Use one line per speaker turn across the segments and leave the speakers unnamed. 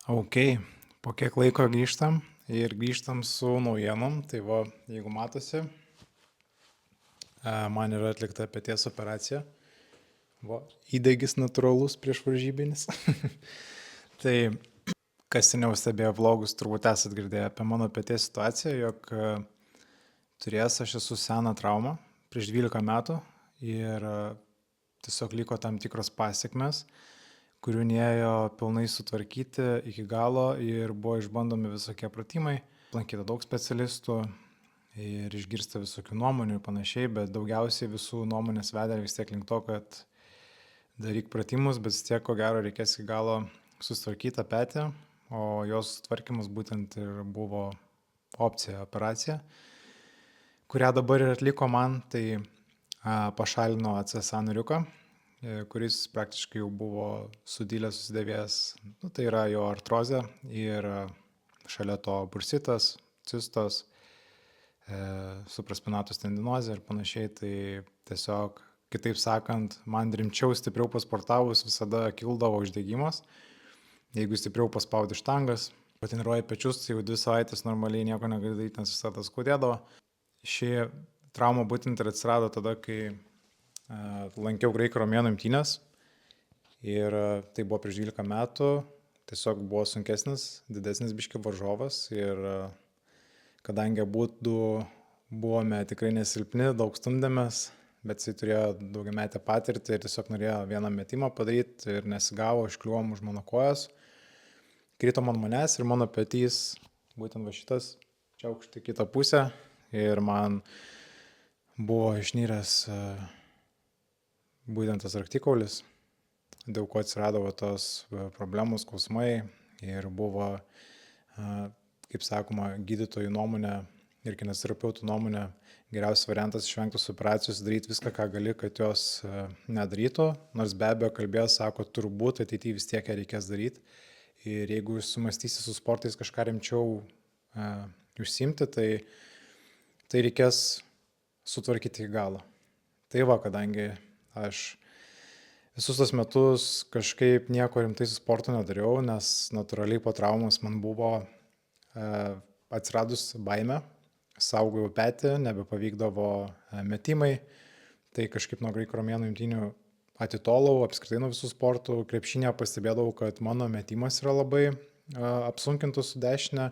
Ok, po kiek laiko grįžtam ir grįžtam su naujienom. Tai va, jeigu matosi, man yra atlikta peties operacija. Va, įdegis natūralus prieš varžybinis. Tai kas seniau stebėjo vlogus, turbūt esat girdėję apie mano peties situaciją, jog turėjęs aš esu seną traumą prieš 12 metų ir tiesiog liko tam tikros pasiekmes, kurių neėjo pilnai sutvarkyti iki galo ir buvo išbandomi visokie pratimai. Lankyta daug specialistų ir išgirsta visokių nuomonių ir panašiai, bet daugiausiai visų nuomonės vedė vis tiek link to, kad daryk pratimus, bet vis tiek ko gero reikės iki galo sustvarkyti tą petį, o jos tvarkymas būtent ir buvo opcija, operacija, kurią dabar ir atliko man. Tai pašalino AC sąnariuką, kuris praktiškai jau buvo sudilęs, susidėvėjęs. Tai yra jo artrozė ir šalia to bursitas, cistos, supraspinatus tendinozė ir panašiai. Tai tiesiog, kitaip sakant, man rimčiau, stipriau pasportavus visada kildavo uždegimas. Jeigu stipriau paspaudi štangas, patreniruoji pečius, tai jau 2 savaitės normaliai nieko negali daryti, nes visada skaudėdavo. Ši trauma būtent ir atsirado tada, kai lankiau graikų romėnų imtynės ir tai buvo prieš 12 metų, tiesiog buvo sunkesnis, didesnis biški varžovas ir kadangi abudu buvome tikrai nesilpni, daug stumdėmės, bet jisai turėjo daugiametę patirtį ir tiesiog norėjo vieną metimą padaryti ir nesigavo, iškliuvom už mano kojas, krito man manęs ir mano petys, būtent va šitas, čia aukštai kitą pusę ir man buvo išnyręs būtent tas raktikaulis, dėl ko atsirado tos problemos, skausmai ir buvo, kaip sakoma, gydytojų nuomonė ir kineziterapeutų nuomonė, geriausias variantas išvengti operacijos, daryti viską, ką gali, kad jos nedarytų, nors be abejo kalbėjo, sako, turbūt ateityje vis tiek ją reikės daryti ir jeigu jūs sumastysi su sportais kažką rimčiau užsimti, tai reikės sutvarkyti į galą. Tai va, kadangi aš visus tos metus kažkaip nieko rimtai su sportu nedariau, nes natūraliai po traumos man buvo atsiradus baime, saugojau petį, nebepavykdavo metimai, tai kažkaip nuo graikų romėnų imtynių atitolau, apskritai nuo visų sportų. Krepšinėje pastebėdavau, kad mano metimas yra labai apsunkintas su dešinė.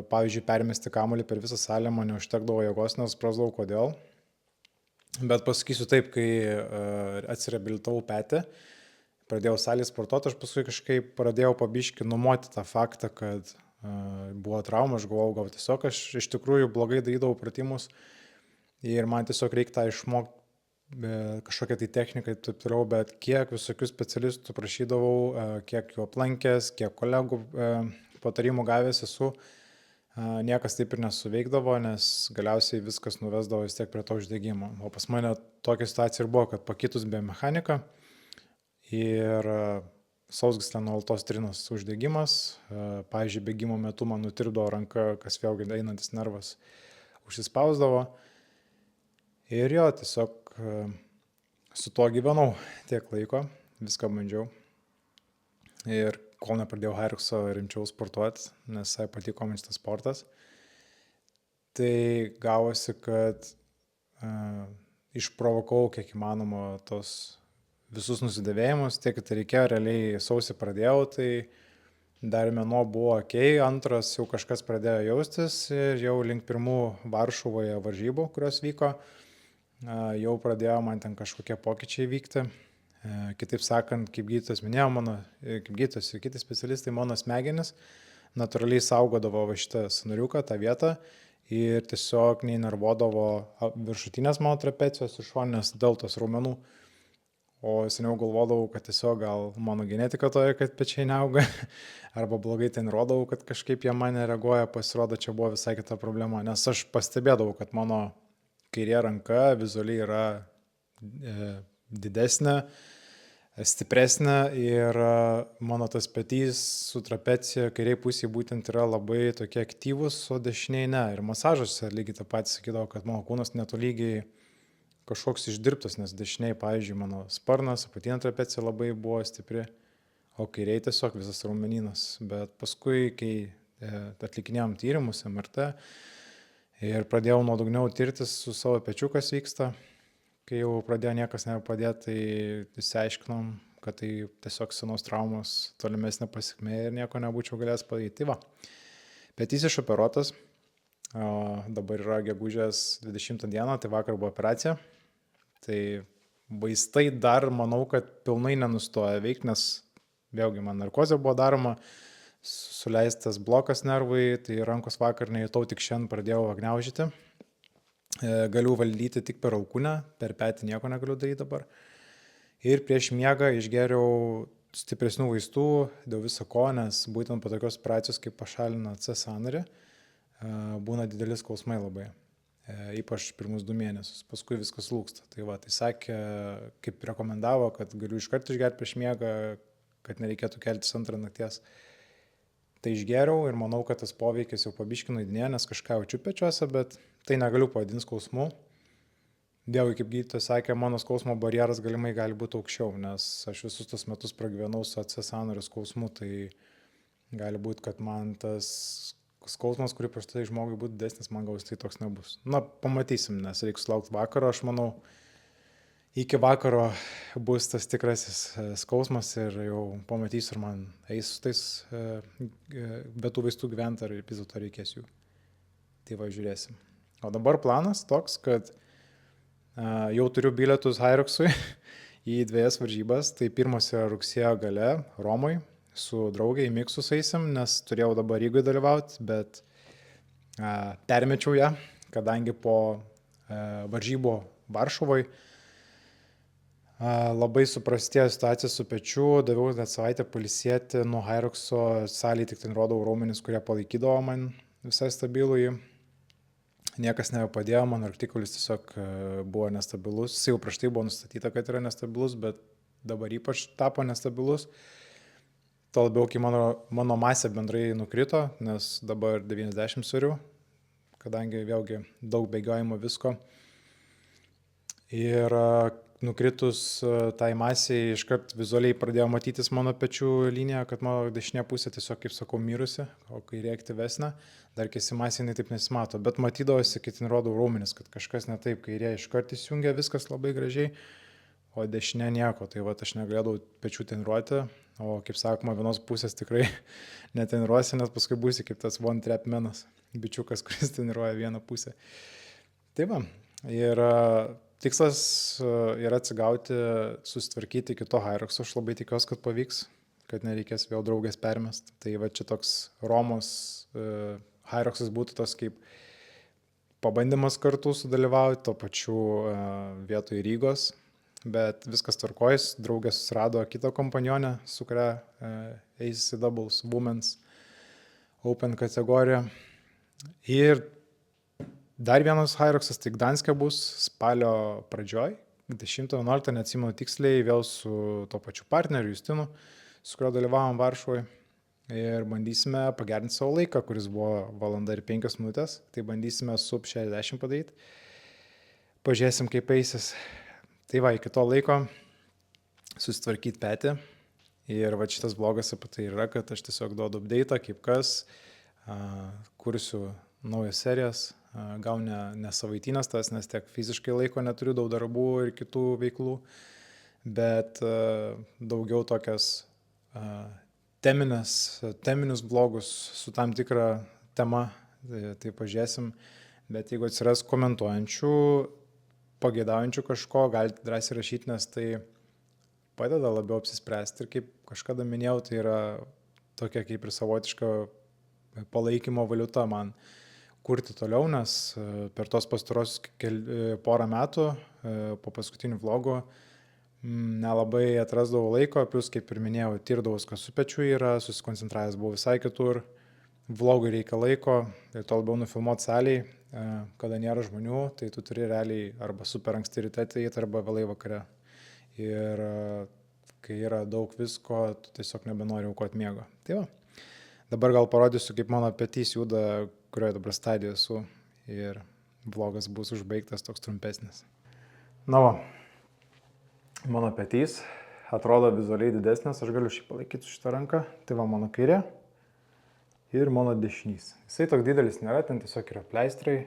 Pavyzdžiui, permesti kamuolį per visą salę man neužtekdavo jėgos, nes suprasdavau kodėl. Bet pasakysiu taip, kai atsireabilitavau petį, pradėjau salėje sportuoti, aš paskui kažkaip pradėjau pabiški numoti tą faktą, kad buvo trauma, aš galvojau, gal tiesiog aš iš tikrųjų blogai darydavau pratimus ir man tiesiog reikia tą išmokti kažkokią tai techniką ir taip toliau, bet kiek visokių specialistų prašydavau, kiek jų aplankęs, kiek kolegų patarimų gavęs esu, niekas taip ir nesuveikdavo, nes galiausiai viskas nuvesdavo vis tiek prie to uždegimo. O pas mane tokia situacija ir buvo, kad pakitus biomechaniką ir sausgyslę nuolatos trinas uždegimas, pavyzdžiui, bėgimo metu man nutirpdavo ranka, kas vėlgi einantis nervas užsispausdavo. Ir jo, tiesiog su tuo gyvenau tiek laiko, viską bandžiau. Ir kol nepradėjau Hyroxo rimčiau sportuoti, nes visai patiko man šitas sportas, tai gavosi, kad išprovokau kiek įmanoma tos visus nusidėvėjimus, tiek kad reikėjo, realiai sausį pradėjau, tai dar mėnuo buvo ok, antras jau kažkas pradėjo jaustis ir jau link pirmų Varšuvoje varžybų, kurios vyko, jau pradėjo man ten kažkokie pokyčiai vykti. Kitaip sakant, kaip gydytojas minėjo, kaip gydytojas ir kiti specialistai, mano smegenis natūraliai saugodavo va šitą sąnariuką, tą vietą ir tiesiog neįnervuodavo viršutinės mano trapecijos ir šoninės deltos raumenų. O seniau galvodavau, kad tiesiog gal mano genetika toje, kad pečiai neauga, arba blogai ten rodavau, kad kažkaip jie mane reaguoja, pasirodo, čia buvo visai kita problema, nes aš pastebėdavau, kad mano kairė ranka vizualiai yra didesnė, stipresnė ir mano tas petys su trapecija kairiai pusėje būtent yra labai tokie aktyvus, o dešiniai ne. Ir masažuose lygiai tą patį sakydavo, kad mano kūnas netolygiai kažkoks išdirbtas, nes dešiniai, pavyzdžiui, mano sparnas, apatinė trapecija labai buvo stipri, o kairiai tiesiog visas raumenynas. Bet paskui, kai atlikinėjom tyrimus MRT ir pradėjau nuodugniau tirtis su savo pečiu, kas vyksta, kai jau pradėjo niekas nepadėti, tai išsiaiškinom, kad tai tiesiog senos traumos tolimesnė pasekmė ir nieko nebūčiau galėjęs padaryti. Tai va, petys išoperuotas, dabar yra gegužės 20 dieną, tai vakar buvo operacija. Tai vaistai dar manau, kad pilnai nenustoja veikti, nes vėlgi man narkozė buvo daroma, suleistas blokas nervai, tai rankos vakar nejutau, tik šiandien pradėjau gniaužyti. Galiu valdyti tik per alkūnę, per petį nieko negaliu daryti dabar. Ir prieš miegą išgeriau stipresnių vaistų dėl viso ko, nes būtent po tokios operacijos, kaip pašalina C sąnarį, būna didelis skausmai labai, ypač pirmus 2 mėnesius, paskui viskas lūksta. Tai va, tai sakė, kaip rekomendavo, kad galiu iškart išgerti prieš miegą, kad nereikėtų keltis 2 nakties. Tai išgeriau ir manau, kad tas poveikis jau pabiškino įdinė, nes kažką jaučiu pečiuose, bet tai negaliu pavadinti skausmu. Dėlui, kaip gydytojas sakė, mano skausmo barjeras galimai gali būti aukščiau, nes aš visus tos metus pragyvenau su AC sąnario skausmu, tai gali būti, kad man tas skausmas, kurį prieš tai žmogui būtų didesnis, man gal tai toks nebus. Na, pamatysim, nes reikia sulaukti vakaro, aš manau, iki vakaro bus tas tikrasis skausmas ir jau pamatysiu, ar man eis su tais be tų vaistų gyventi, ar vis dėlto reikės jų. Tai va, žiūrėsim. O dabar planas toks, kad jau turiu bilietus Hyroxui į 2 varžybas, tai pirmas yra rugsėjo gale Romoj, su draugė į Miksus eisim, nes turėjau dabar Rygoj dalyvauti, bet permečiau ją, kadangi po varžybų Varšuvoj labai suprastėjo situacija su pečiu, daviau net savaitę pailsėti nuo Hyroxo, salėje tik ten rodau raumenis, kurie palaikydavo man visai stabilų. Niekas nepadėjo, mano artikulis tiesiog buvo nestabilus, jis jau prieš tai buvo nustatyta, kad yra nestabilus, bet dabar ypač tapo nestabilus. Tuo labiau, kai mano masė bendrai nukrito, nes dabar 90 svariu, kadangi vėlgi daug bėgiojimo visko. Ir nukritus tai masiai iškart vizualiai pradėjo matytis mano pečių linija, kad mano dešinė pusė tiesiog, kaip sakau, mirusi, o kairė aktyvesnė, dar kai masiai jinai taip nesimato, bet matydavosi, kad ten rodau raumenis, kad kažkas ne taip, kairė iškart įsijungia, viskas labai gražiai, o dešinė nieko, tai va, aš negalėdavau pečių treniruoti, o kaip sakoma, vienos pusės tikrai netreniruosi, nes paskui būsi kaip tas Von Trepmenas, bičiukas, kuris treniruoja vieną pusę. Tai va, ir tikslas yra atsigauti, susitvarkyti iki to Hyroxo, aš labai tikiuosi, kad pavyks, kad nereikės vėl draugės permest. Tai va čia toks Romos Hyroxas būtų tas kaip pabandymas kartu sudalyvauti, to pačiu vietoj Rygos, bet viskas tvarkojus, draugė susirado kitą kompanionę, su kuria eis į Doubles Women's Open kategoriją. Ir dar vienas Hyroxas, tai Gdanske bus spalio pradžioj, 10-11, neatsimenu tiksliai, vėl su to pačiu partneriu Justinu, su kurio dalyvavom Varšuvoje. Ir bandysime pagerinti savo laiką, kuris buvo 1 ir 5 minutės, tai bandysime sub 60 padaryti. Pažiūrėsim, kaip eisis. Tai va, iki to laiko susitvarkyti petį. Ir va šitas vlogas apie tai yra, kad aš tiesiog duodu update'ą, kaip kas, kursiu naujas serijas, gal ne savaitinės tas, nes tiek fiziškai laiko neturiu, daug darbų ir kitų veiklų, bet daugiau tokias teminius vlogus su tam tikra tema, tai pažiūrėsim, bet jeigu atsiras komentuojančių, pageidaujančių kažko, galite drąsiai rašyti, nes tai padeda labiau apsispręsti ir kaip kažkada minėjau, tai yra tokia kaip ir savotiška palaikymo valiuta man kurti toliau, nes per tos pastaros porą metų po paskutinių vlogų nelabai atrasdavau laiko, plus kaip ir minėjau, tirdavau, kas su pečiu yra, susikoncentravęs buvau visai kitur, vlogui reikia laiko, ir to labiau nufilmuoti salėj, kada nėra žmonių, tai tu turi realiai arba super anksti ryte eiti, arba vėlai vakare. Ir kai yra daug visko, tu tiesiog nebenori aukoti miego. Tai va. Dabar gal parodysiu, kaip mano petys juda, kurioje dabar stadijoje esu, ir vlogas bus užbaigtas toks trumpesnis. Na va, mano petys, atrodo vizualiai didesnis, aš galiu šį palaikyti su šitą ranką. Tai va mano kairė ir mano dešinys. Jisai toks didelis nėra, ten tiesiog yra pleistrai.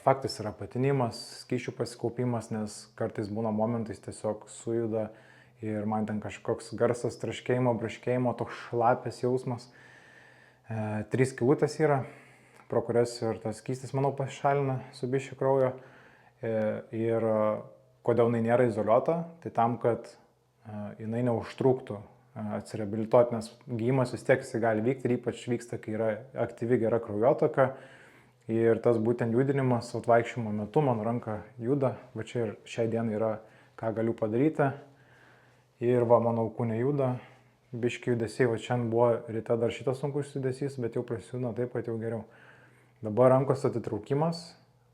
Faktas yra patinimas, skysčių pasikaupimas, nes kartais būna momentais tiesiog sujuda ir man ten kažkoks garsas, traškėjimo, braškėjimo, toks šlapės jausmas. 3 skylutės yra, pro kurias ir tas skystis, manau, pašalina su biškiu kraujo. Ir kodėl jinai nėra izoliuota, tai tam, kad jinai neužtruktų atsireabilituoti, nes gydymas vis tiek jisai gali vykti ir ypač vyksta, kai yra aktyvi gera kraujotaka. Ir tas būtent judinimas, vaikščiojimo metu mano ranka juda, va čia ir šiai dienai yra, ką galiu padaryti. Ir va mano kūnė juda, biški judesiai, va šiandien buvo ryte dar šitas sunkus judesys, bet jau prasidėjo taip, kad jau geriau. Dabar rankos atitraukimas,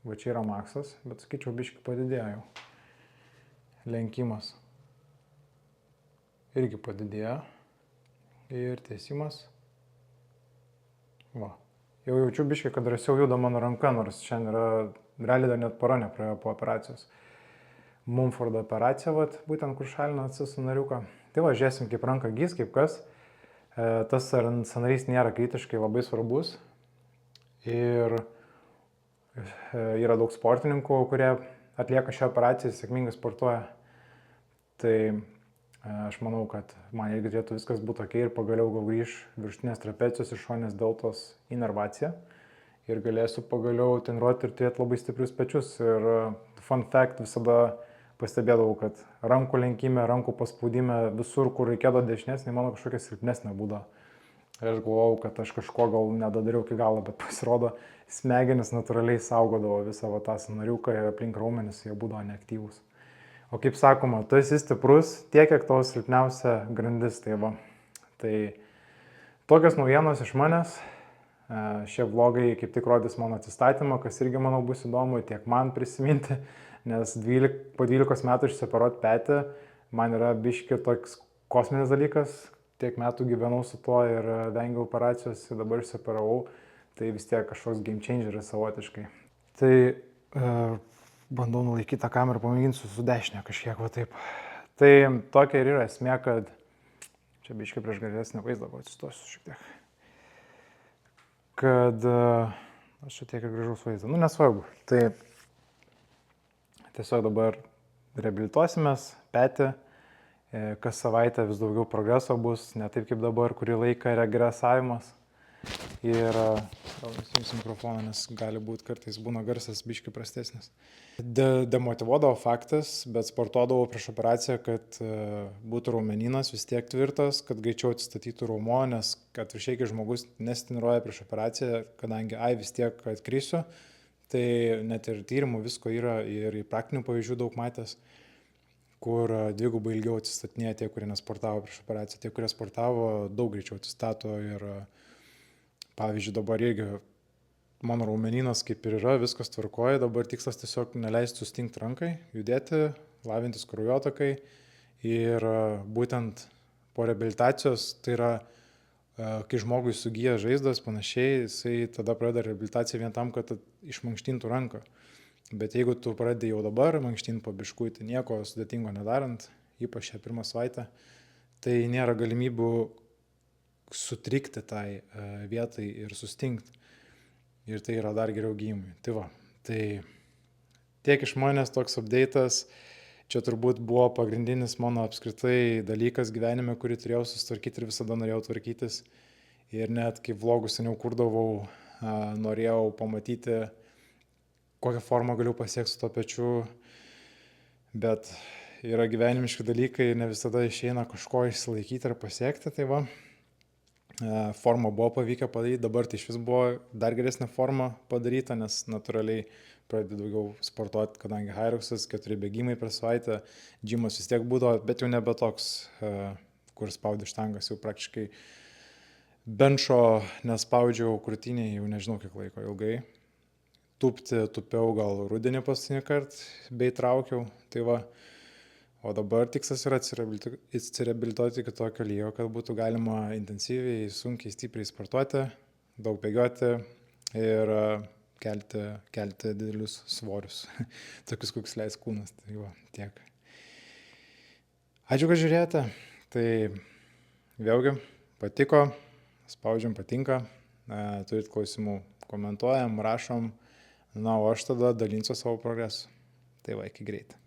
va čia yra maksas, bet sakyčiau biški padidėjo jau. Lenkimas irgi padidėjo ir tiesimas. Va. Jau jaučiu biškai, kad drąsiau juda mano ranka, nors šiandien yra, realiai dar net para nepraėjo po operacijos. Mumfordo operacija, vat, būtent kur šalina sąnariuką. Tai va, žiūrėsim, kaip ranka gys, kaip kas. Tas sąnarys nėra kritiškai labai svarbus. Ir yra daug sportininkų, kurie atlieka šią operaciją, sėkmingai sportuoja. Tai aš manau, kad man irgi turėtų viskas būti ok ir pagaliau gal grįž viršutinės trapecijos ir šoninės deltos inervacija. Ir galėsiu pagaliau treniruoti ir turėti labai stiprius pečius. Ir fun fact, visada pastebėdavau, kad rankų lenkime, rankų paspaudime, visur, kur reikėdavo dešinės, mano kažkokia silpnesnė būdavo. Ir aš galvojau, kad aš kažko gal nedadariau iki galo, bet pasirodo, smegenis natūraliai saugodavo visą tą sąnariuką ir aplink raumenis, jie būdavo neaktyvūs. O kaip sakoma, tu esi stiprus tiek, kiek tavo silpniausia grandis. Tai va. Tai tokios naujienos iš manęs. Šie vlogai kaip tik rodys mano atsistatymą, kas irgi manau bus įdomu tiek man prisiminti, nes po 12 metų išsioperuoti petį man yra biški toks kosminis dalykas. Tiek metų gyvenau su tuo ir vengiau operacijos ir dabar išsioperavau. Tai vis tiek kažkoks game changeris savotiškai. Tai bandau nulaikyti tą kamerą, pamėginsiu su dešinė kažkiek va taip. Tai tokia ir yra esmė, kad čia biškai prieš geresnį vaizdą, atsistosiu šiek tiek. Kad aš čia tiek ir gražaus vaizdą, nesvarbu. Tai tiesiog dabar reabilituosimės petį, kas savaitę vis daugiau progreso bus, ne taip kaip dabar, kurį laiką regresavimas. Ir gal įsijungsiu mikrofoną, nes gali būti kartais būna garsas biški prastesnis. Demotyvuodavo faktas, bet sportuodavau prieš operaciją, kad būtų raumenynas vis tiek tvirtas, kad greičiau atsistatytų raumo, nes atvirkščiai, kai žmogus nesitinuoja prieš operaciją, kadangi vis tiek atkrisiu, tai net ir tyrimų visko yra ir į praktinių pavyzdžių daug matęs, kur dvigubai ilgiau atsistatinėja tie, kurie nesportavo prieš operaciją, tie, kurie sportavo, daug greičiau atsistato ir pavyzdžiui, dabar irgi mano raumenynas kaip ir yra, viskas tvarkoja, dabar tikslas tiesiog neleisti sustingti rankai, judėti, lavintis kraujotakai ir būtent po reabilitacijos, tai yra, kai žmogui sugyja žaizdas panašiai, jisai tada pradeda reabilitaciją vien tam, kad išmankštintų ranką. Bet jeigu tu pradedi jau dabar mankštinti po biškutį, nieko sudėtingo nedarant, ypač šią pirmą savaitę, tai nėra galimybių sutrikti tai vietai ir sustingti. Ir tai yra dar geriau gydymui. Tai va, tai tiek iš manęs toks update'as. Čia turbūt buvo pagrindinis mano apskritai dalykas gyvenime, kurį turėjau susitvarkyti ir visada norėjau tvarkytis. Ir net kai vlogus seniau kurdavau, norėjau pamatyti, kokią formą galiu pasiekti su to pečiu. Bet yra gyvenimiški dalykai, ne visada išeina kažko išsilaikyti ir pasiekti. Tai va. Formą buvo pavykę padaryti, dabar tai iš vis buvo dar geresnė forma padaryta, nes natūraliai pradedi daugiau sportuoti, kadangi Hyroxas, 4 bėgimai per savaitę, džimas vis tiek būdavo, bet jau nebe toks, kur spaudi štangas, jau praktiškai benčo nespaudžiau krūtinėje, jau nežinau kiek laiko ilgai. Tupiau gal rudenį paskutinį kartą, bei traukiau, tai va. O dabar tikslas yra atsireabilituoti iki tokio lygio, kad būtų galima intensyviai, sunkiai, stipriai sportuoti, daug bėgioti ir kelti didelius svorius, tokius kokius leis kūnas. Tai va, tiek. Ačiū, kad žiūrėjote. Tai vėlgi patiko, spaudžiam patinka, turit klausimų, komentuojam, rašom, na, o aš tada dalinsiu savo progresu. Tai va, iki greitai.